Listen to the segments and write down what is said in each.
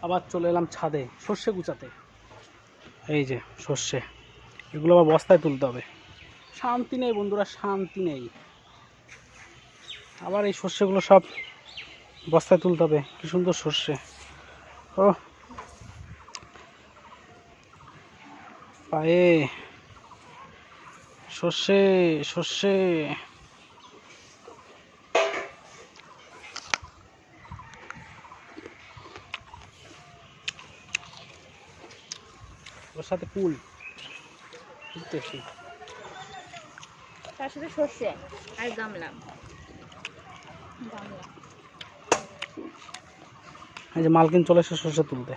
আবার চলে এলাম ছাদে সর্ষে গুচাতে। এই যে সর্ষে, এগুলো আবার বস্তায় তুলতে হবে। শান্তি নেই বন্ধুরা, শান্তি নেই। আবার এই সর্ষেগুলো সব বস্তায় তুলতে হবে। কি সুন্দর সর্ষে! ও পায়ে সর্ষে সর্ষে। ওর সাথে কুল টেস্টি, তার সাথে সর্ষে আর গামলা। এই যে মালকিন চলে এসে সর্ষে তুলতে।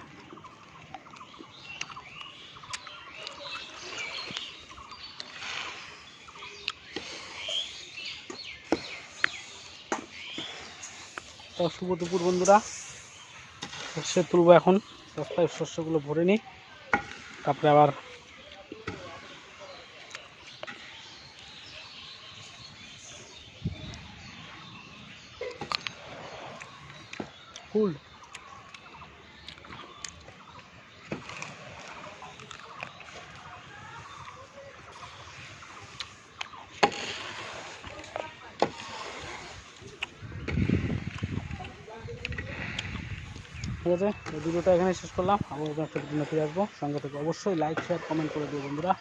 তো শুভ দুপুর বন্ধুরা, সর্ষে তুলবো এখন। বস্তায় শস্যগুলো ভরে নিই, তারপরে আবার ফুল। ঠিক আছে, এই ভিডিওটা এখানে শেষ করলাম। আবার একটা ভিডিও ফিরে আসবো। সঙ্গে থেকে অবশ্যই লাইক শেয়ার কমেন্ট করে দিও বন্ধুরা।